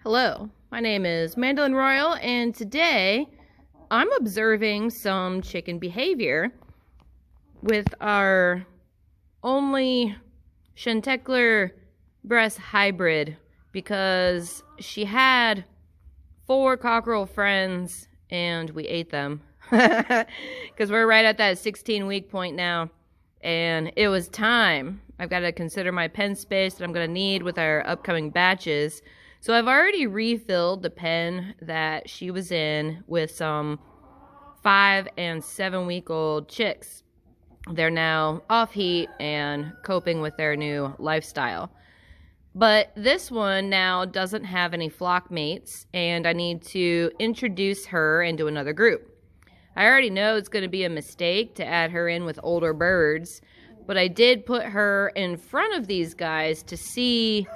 Hello, my name is Mandolin Royal, and today I'm observing some chicken behavior with our only Shantekler breast hybrid because she had 4 cockerel friends and we ate them because we're right at that 16-week point now, and it was time. I've got to consider my pen space that I'm going to need with our upcoming batches. So I've already refilled the pen that she was in with some 5 and 7 week old chicks. They're now off heat and coping with their new lifestyle. But this one now doesn't have any flock mates, and I need to introduce her into another group. I already know it's going to be a mistake to add her in with older birds, but I did put her in front of these guys to see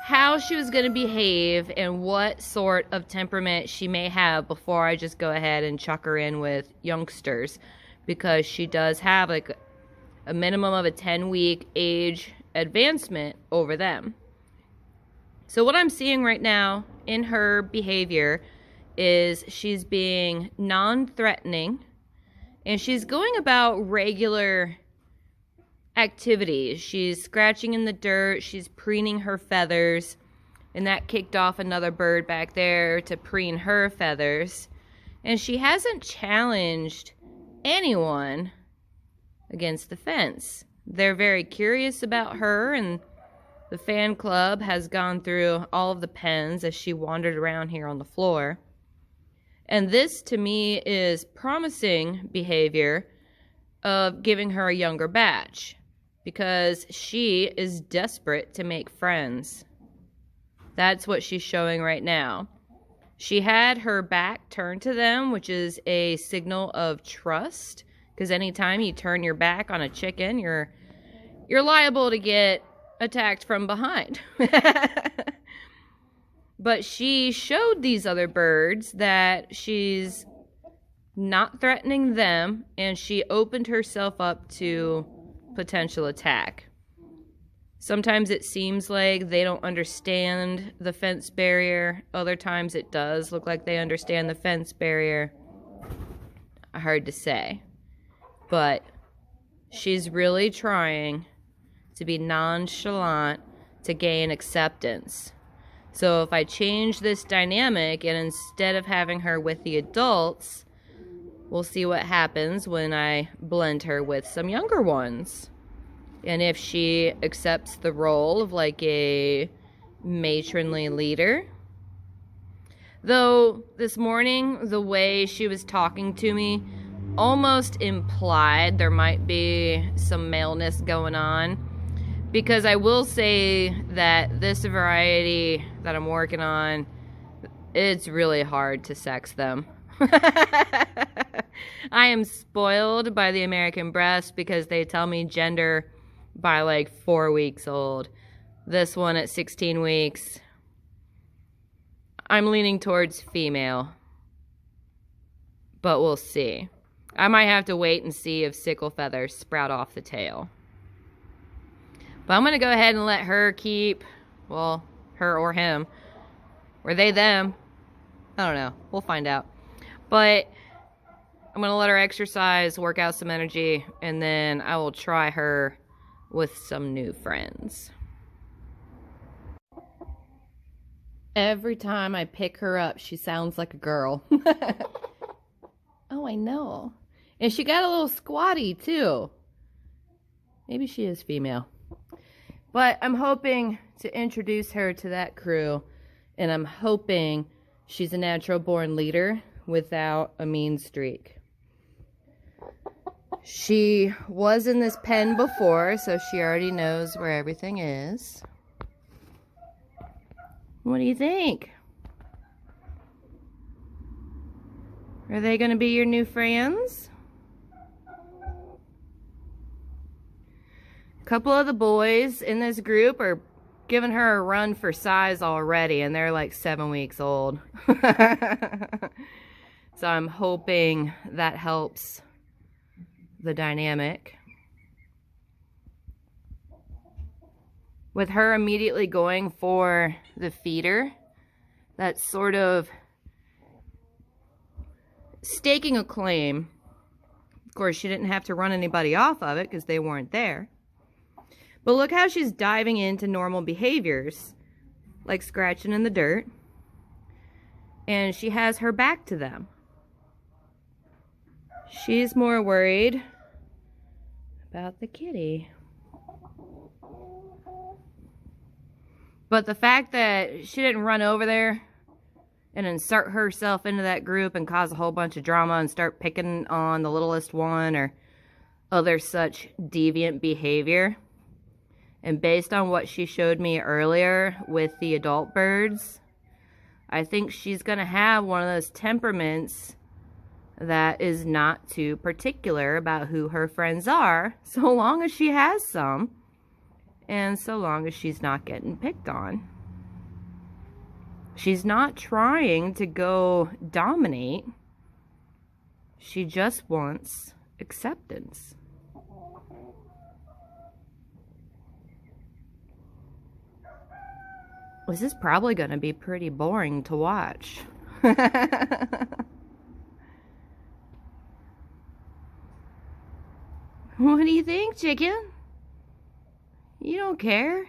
how she was going to behave and what sort of temperament she may have before I just go ahead and chuck her in with youngsters, because she does have like a minimum of a 10-week age advancement over them. So what I'm seeing right now in her behavior is she's being non-threatening, and she's going about regular activities. She's scratching in the dirt, she's preening her feathers, and that kicked off another bird back there to preen her feathers. And she hasn't challenged anyone against the fence. They're very curious about her, and the fan club has gone through all of the pens as she wandered around here on the floor. And this, to me, is promising behavior of giving her a younger batch, because she is desperate to make friends. That's what she's showing right now. She had her back turned to them, which is a signal of trust, because anytime you turn your back on a chicken, you're liable to get attacked from behind. But she showed these other birds that she's not threatening them, and she opened herself up to potential attack. Sometimes it seems like they don't understand the fence barrier. Other times it does look like they understand the fence barrier. Hard to say. But she's really trying to be nonchalant to gain acceptance. So if I change this dynamic, and instead of having her with the adults, we'll see what happens when I blend her with some younger ones. And if she accepts the role of like a matronly leader. Though this morning, the way she was talking to me almost implied there might be some maleness going on. Because I will say that this variety that I'm working on, it's really hard to sex them. I am spoiled by the American breast because they tell me gender by like 4 weeks old. This one at 16 weeks, I'm leaning towards female. But we'll see. I might have to wait and see if sickle feathers sprout off the tail. But I'm going to go ahead and let her keep, well, her or him, or they, them. I don't know. We'll find out. But I'm going to let her exercise, work out some energy, and then I will try her with some new friends. Every time I pick her up, she sounds like a girl. Oh, I know. And she got a little squatty, too. Maybe she is female. But I'm hoping to introduce her to that crew, and I'm hoping she's a natural-born leader without a mean streak. She was in this pen before, so she already knows where everything is. What do you think? Are they going to be your new friends? A couple of the boys in this group are giving her a run for size already, and they're like 7 weeks old. So I'm hoping that helps the dynamic. With her immediately going for the feeder, that's sort of staking a claim. Of course, she didn't have to run anybody off of it because they weren't there. But look how she's diving into normal behaviors, like scratching in the dirt. And she has her back to them. She's more worried about the kitty. But the fact that she didn't run over there and insert herself into that group and cause a whole bunch of drama and start picking on the littlest one or other such deviant behavior. And based on what she showed me earlier with the adult birds, I think she's going to have one of those temperaments that is not too particular about who her friends are, so long as she has some, and so long as she's not getting picked on. She's not trying to go dominate. She just wants acceptance. This is probably going to be pretty boring to watch. What do you think, chicken? You don't care?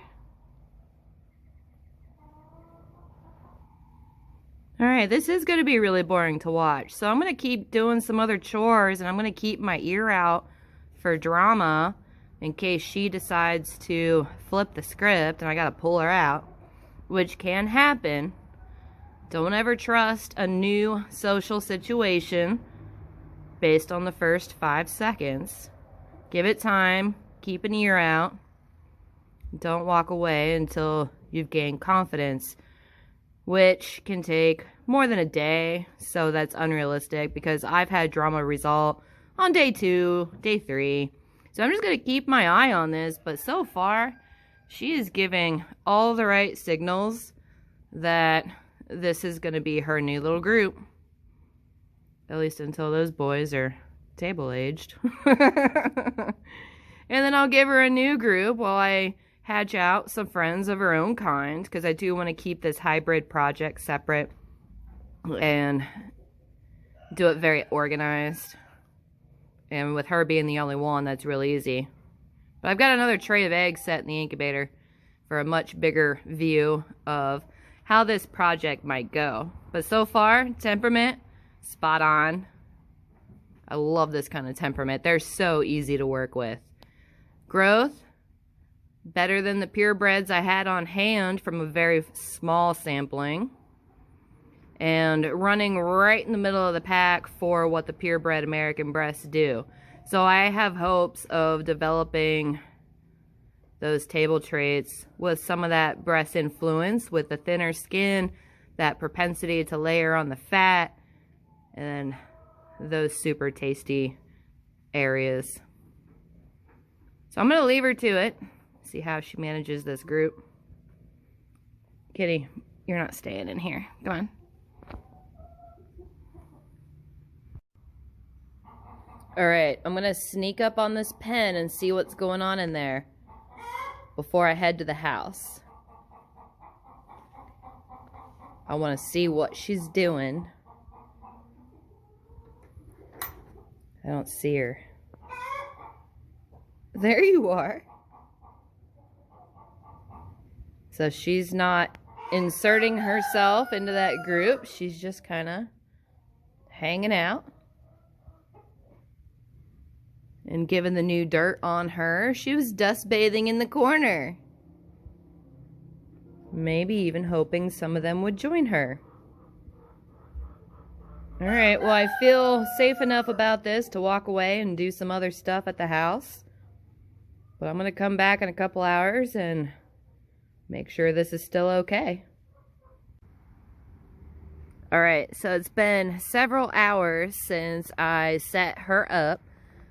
Alright, this is going to be really boring to watch. So I'm going to keep doing some other chores, and I'm going to keep my ear out for drama in case she decides to flip the script and I got to pull her out, which can happen. Don't ever trust a new social situation based on the first 5 seconds. Give it time. Keep an ear out. Don't walk away until you've gained confidence, which can take more than a day, so that's unrealistic because I've had drama result on day 2, day 3. So I'm just going to keep my eye on this, but so far, she is giving all the right signals that this is going to be her new little group. At least until those boys are table-aged. And then I'll give her a new group while I hatch out some friends of her own kind, because I do want to keep this hybrid project separate and do it very organized. And with her being the only one, that's really easy. But I've got another tray of eggs set in the incubator for a much bigger view of how this project might go. But so far, temperament, spot on. I love this kind of temperament. They're so easy to work with. Growth, better than the purebreds I had on hand from a very small sampling. And running right in the middle of the pack for what the purebred American breasts do. So I have hopes of developing those table traits with some of that breast influence, with the thinner skin, that propensity to layer on the fat, and those super tasty areas. So I'm going to leave her to it, see how she manages this group. Kitty, you're not staying in here. Come on. Alright, I'm going to sneak up on this pen and see what's going on in there before I head to the house. I want to see what she's doing. I don't see her. There you are. So she's not inserting herself into that group. She's just kind of hanging out. And given the new dirt on her, she was dust bathing in the corner. Maybe even hoping some of them would join her. Alright, well, I feel safe enough about this to walk away and do some other stuff at the house. But I'm going to come back in a couple hours and make sure this is still okay. Alright, so it's been several hours since I set her up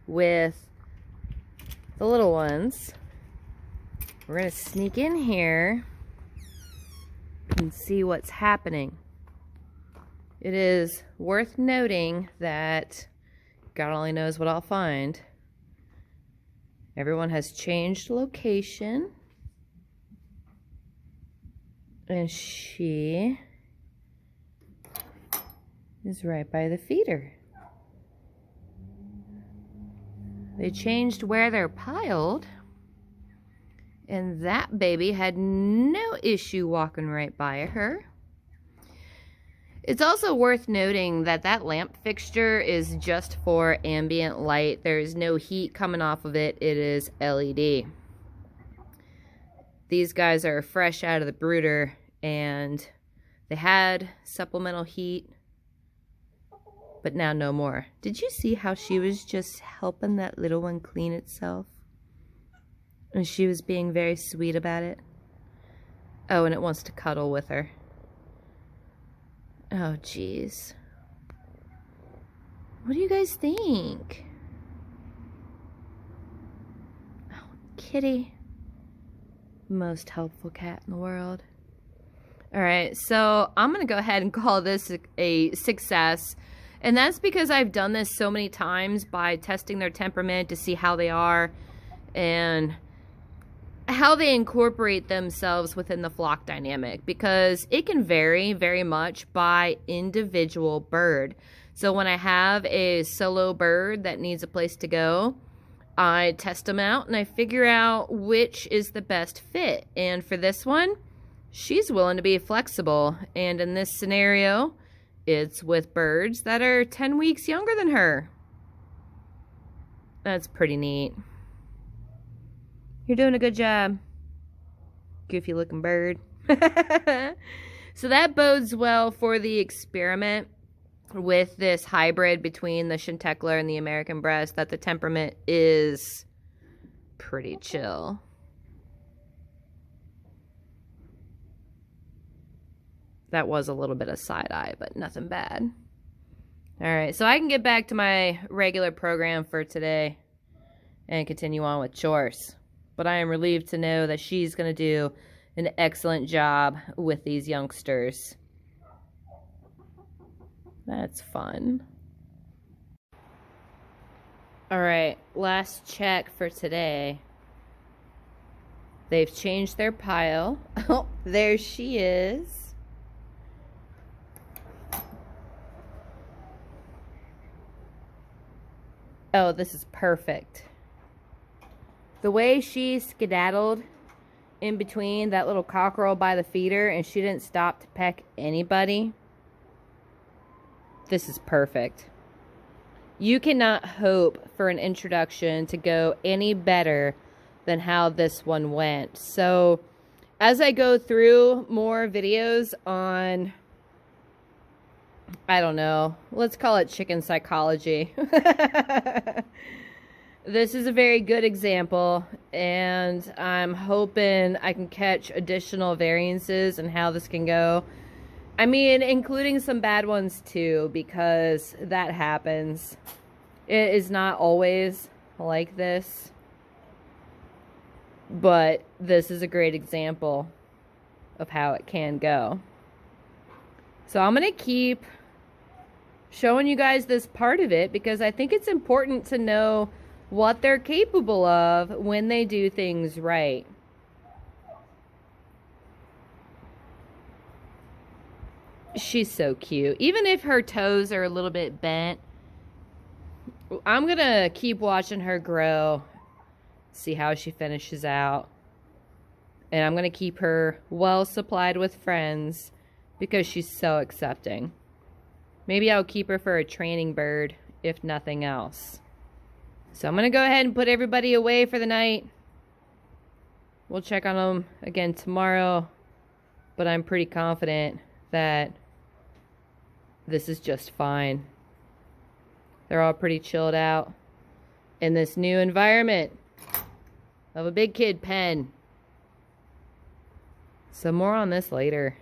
with the little ones. We're going to sneak in here and see what's happening. It is worth noting that God only knows what I'll find. Everyone has changed location. And she is right by the feeder. They changed where they're piled, and that baby had no issue walking right by her. It's also worth noting that that lamp fixture is just for ambient light. There's no heat coming off of it. It is LED. These guys are fresh out of the brooder, and they had supplemental heat, but now no more. Did you see how she was just helping that little one clean itself? And she was being very sweet about it. Oh, and it wants to cuddle with her. Oh, jeez. What do you guys think? Oh, Kitty. Most helpful cat in the world. Alright, so I'm going to go ahead and call this a success. And that's because I've done this so many times by testing their temperament to see how they are and how they incorporate themselves within the flock dynamic, because it can vary very much by individual bird. So when I have a solo bird that needs a place to go, I test them out and I figure out which is the best fit. And for this one, she's willing to be flexible. And in this scenario, it's with birds that are 10 weeks younger than her. That's pretty neat. You're doing a good job, goofy looking bird. So that bodes well for the experiment with this hybrid between the Chanticleer and the American Breast, that the temperament is pretty chill. That was a little bit of side eye, but nothing bad. All right, so I can get back to my regular program for today and continue on with chores. But I am relieved to know that she's going to do an excellent job with these youngsters. That's fun. All right, last check for today. They've changed their pile. Oh, there she is. Oh, this is perfect. The way she skedaddled in between that little cockerel by the feeder and she didn't stop to peck anybody. This is perfect. You cannot hope for an introduction to go any better than how this one went. So as I go through more videos on, I don't know, let's call it chicken psychology. This is a very good example, and I'm hoping I can catch additional variances in how this can go. I mean, including some bad ones too, because that happens. It is not always like this, but this is a great example of how it can go. So I'm going to keep showing you guys this part of it, because I think it's important to know what they're capable of when they do things right. She's so cute. Even if her toes are a little bit bent, I'm gonna keep watching her grow, see how she finishes out. And I'm gonna keep her well supplied with friends because she's so accepting. Maybe I'll keep her for a training bird, if nothing else. So I'm going to go ahead and put everybody away for the night. We'll check on them again tomorrow. But I'm pretty confident that this is just fine. They're all pretty chilled out in this new environment of a big kid pen. So more on this later.